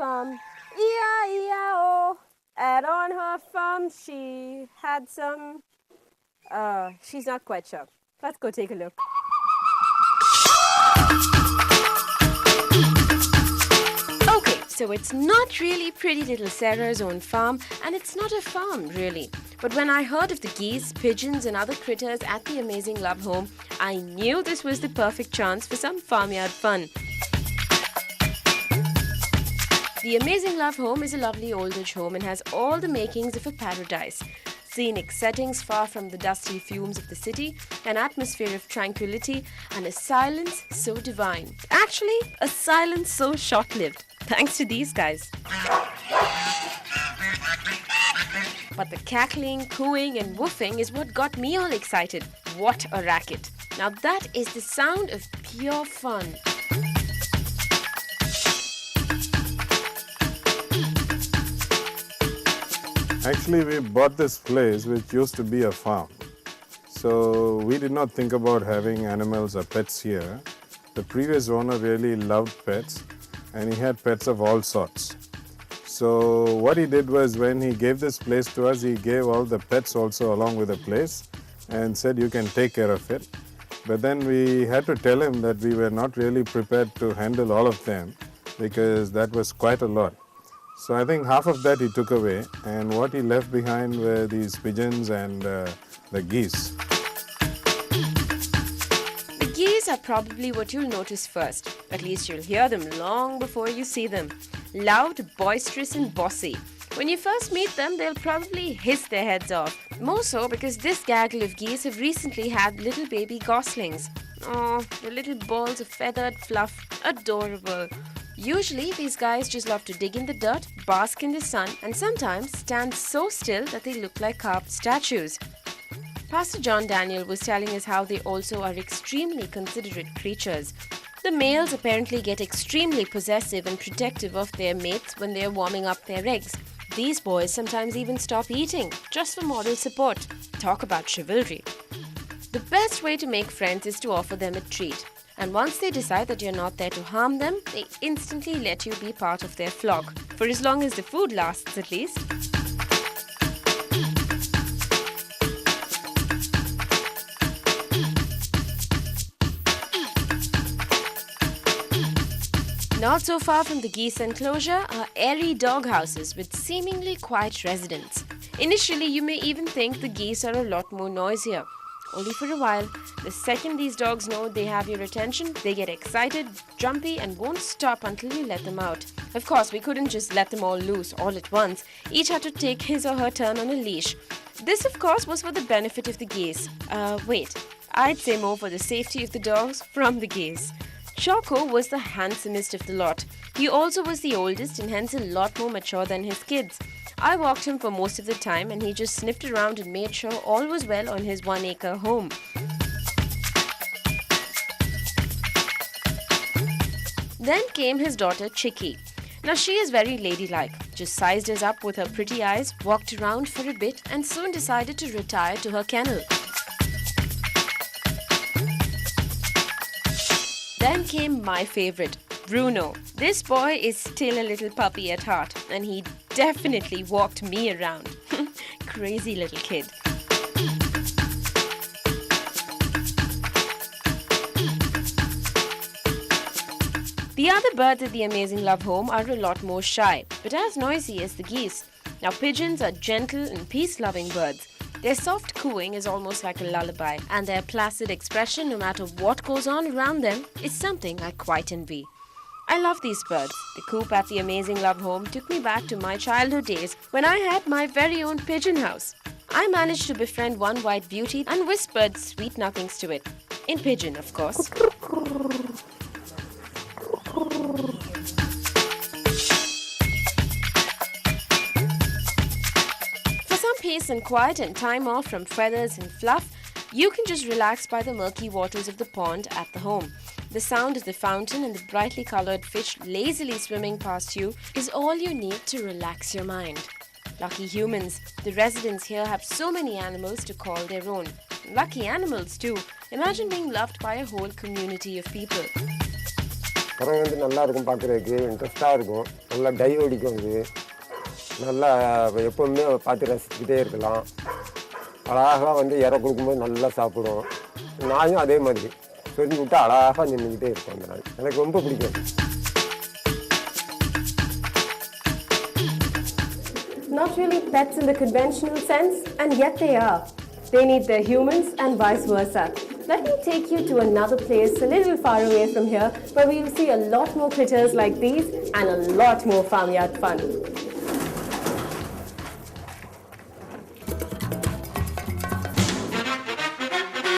farm, E-I-E-I-O. And on her farm she had some... she's not quite sure. Let's go take a look. Okay, so it's not really pretty little Sarah's own farm, and it's not a farm really. But when I heard of the geese, pigeons and other critters at the Amazing Love Home, I knew this was the perfect chance for some farmyard fun. The Amazing Love Home is a lovely old age home and has all the makings of a paradise. Scenic settings far from the dusty fumes of the city, an atmosphere of tranquility, and a silence so divine. Actually, a silence so short-lived, thanks to these guys. But the cackling, cooing and woofing is what got me all excited. What a racket. Now that is the sound of pure fun. Actually, we bought this place which used to be a farm. So we did not think about having animals or pets here. The previous owner really loved pets and he had pets of all sorts. So what he did was when he gave this place to us, he gave all the pets also along with the place and said you can take care of it. But then we had to tell him that we were not really prepared to handle all of them because that was quite a lot. So I think half of that he took away, and what he left behind were these pigeons and the geese. The geese are probably what you'll notice first. At least you'll hear them long before you see them. Loud, boisterous and bossy. When you first meet them, they'll probably hiss their heads off. More so because this gaggle of geese have recently had little baby goslings. Oh, the little balls of feathered fluff. Adorable. Usually, these guys just love to dig in the dirt, bask in the sun, and sometimes stand so still that they look like carved statues. Pastor John Daniel was telling us how they also are extremely considerate creatures. The males apparently get extremely possessive and protective of their mates when they are warming up their eggs. These boys sometimes even stop eating, just for moral support. Talk about chivalry. The best way to make friends is to offer them a treat. And once they decide that you're not there to harm them, they instantly let you be part of their flock. For as long as the food lasts, at least. Not so far from the geese enclosure are airy dog houses with seemingly quiet residents. Initially, you may even think the geese are a lot more noisier. Only for a while. The second these dogs know they have your attention, they get excited, jumpy and won't stop until you let them out. Of course, we couldn't just let them all loose all at once. Each had to take his or her turn on a leash. This, of course, was for the benefit of the geese. I'd say more for the safety of the dogs from the geese. Choco was the handsomest of the lot. He also was the oldest and hence a lot more mature than his kids. I walked him for most of the time and he just sniffed around and made sure all was well on his 1-acre home. Then came his daughter Chicky. Now she is very ladylike, just sized us up with her pretty eyes, walked around for a bit and soon decided to retire to her kennel. Then came my favorite, Bruno. This boy is still a little puppy at heart and he definitely walked me around. Crazy little kid. The other birds at the Amazing Love Home are a lot more shy, but as noisy as the geese. Now pigeons are gentle and peace-loving birds. Their soft cooing is almost like a lullaby, and their placid expression, no matter what goes on around them, is something I quite envy. I love these birds. The coop at the Amazing Love Home took me back to my childhood days when I had my very own pigeon house. I managed to befriend one white beauty and whispered sweet nothings to it. In pigeon, of course. For some peace and quiet and time off from feathers and fluff, you can just relax by the murky waters of the pond at the home. The sound of the fountain and the brightly colored fish lazily swimming past you is all you need to relax your mind. Lucky humans, the residents here have so many animals to call their own. Lucky animals too. Imagine being loved by a whole community of people. குரங்கு வந்து நல்லா இருக்கும் பார்க்குறதுக்கு, இன்ட்ரெஸ்ட்டாக இருக்கும், நல்லா dive அடிக்கும். இது நல்லா எப்போவுமே பார்த்து ரசிச்சுக்கிட்டே இருக்கலாம். அழகாக வந்து இற கொடுக்கும்போது நல்லா சாப்பிடும். நாயும் அதே மாதிரி சொல்லி விட்டு அழகாக நின்றுக்கிட்டே இருக்கும். அந்த நாய் எனக்கு ரொம்ப பிடிக்கும். Not really pets in the conventional sense, and yet they are. They need their humans and vice versa. Let me take you to another place a little far away from here, where we will see a lot more critters like these and a lot more farmyard fun.